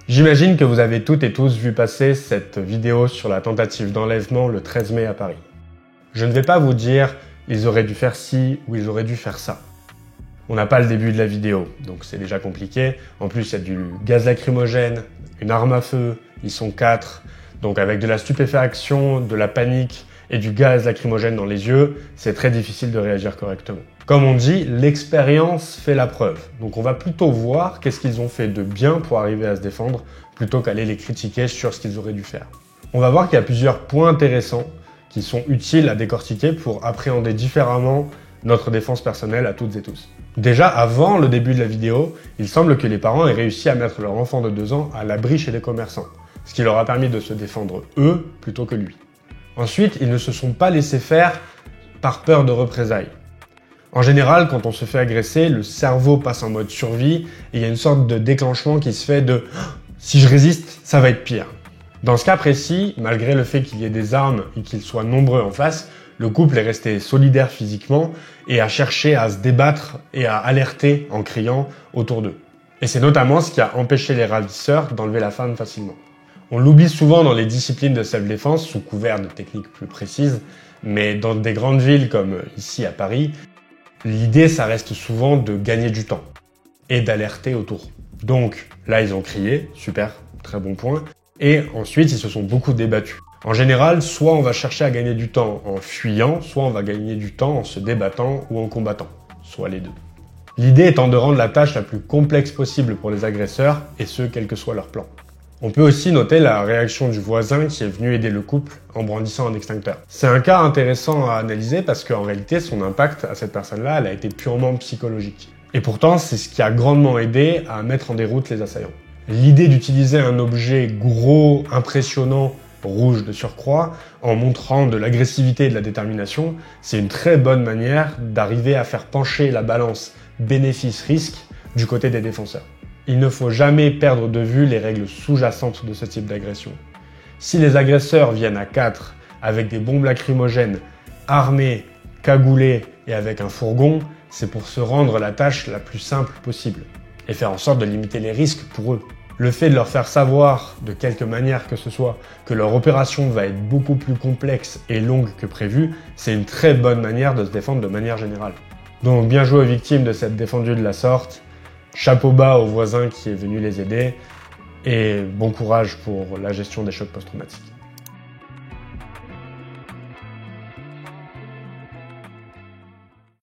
J'imagine que vous avez toutes et tous vu passer cette vidéo sur la tentative d'enlèvement le 13 mai à Paris. Je ne vais pas vous dire « ils auraient dû faire ci » ou « ils auraient dû faire ça ». On n'a pas le début de la vidéo, donc c'est déjà compliqué. En plus, il y a du gaz lacrymogène, une arme à feu, ils sont 4. Donc avec de la stupéfaction, de la panique et du gaz lacrymogène dans les yeux, c'est très difficile de réagir correctement. Comme on dit, l'expérience fait la preuve. Donc on va plutôt voir qu'est-ce qu'ils ont fait de bien pour arriver à se défendre, plutôt qu'aller les critiquer sur ce qu'ils auraient dû faire. On va voir qu'il y a plusieurs points intéressants qui sont utiles à décortiquer pour appréhender différemment notre défense personnelle à toutes et tous. Déjà, avant le début de la vidéo, il semble que les parents aient réussi à mettre leur enfant de 2 ans à l'abri chez des commerçants, ce qui leur a permis de se défendre eux plutôt que lui. Ensuite, ils ne se sont pas laissés faire par peur de représailles. En général, quand on se fait agresser, le cerveau passe en mode survie et il y a une sorte de déclenchement qui se fait de « si je résiste, ça va être pire ». Dans ce cas précis, malgré le fait qu'il y ait des armes et qu'ils soient nombreux en face, le couple est resté solidaire physiquement et a cherché à se débattre et à alerter en criant autour d'eux. Et c'est notamment ce qui a empêché les ravisseurs d'enlever la femme facilement. On l'oublie souvent dans les disciplines de self-défense sous couvert de techniques plus précises, mais dans des grandes villes comme ici à Paris, l'idée ça reste souvent de gagner du temps et d'alerter autour. Donc là ils ont crié, super, très bon point, et ensuite ils se sont beaucoup débattus. En général, soit on va chercher à gagner du temps en fuyant, soit on va gagner du temps en se débattant ou en combattant, soit les deux. L'idée étant de rendre la tâche la plus complexe possible pour les agresseurs, et ce, quel que soit leur plan. On peut aussi noter la réaction du voisin qui est venu aider le couple en brandissant un extincteur. C'est un cas intéressant à analyser parce qu'en réalité, son impact à cette personne-là, elle a été purement psychologique. Et pourtant, c'est ce qui a grandement aidé à mettre en déroute les assaillants. L'idée d'utiliser un objet gros, impressionnant, rouge de surcroît, en montrant de l'agressivité et de la détermination, c'est une très bonne manière d'arriver à faire pencher la balance bénéfice-risque du côté des défenseurs. Il ne faut jamais perdre de vue les règles sous-jacentes de ce type d'agression. Si les agresseurs viennent à 4 avec des bombes lacrymogènes, armés, cagoulés et avec un fourgon, c'est pour se rendre la tâche la plus simple possible et faire en sorte de limiter les risques pour eux. Le fait de leur faire savoir, de quelque manière que ce soit, que leur opération va être beaucoup plus complexe et longue que prévu, c'est une très bonne manière de se défendre de manière générale. Donc bien joué aux victimes de s'être défendues de la sorte, chapeau bas aux voisins qui est venu les aider, et bon courage pour la gestion des chocs post-traumatiques.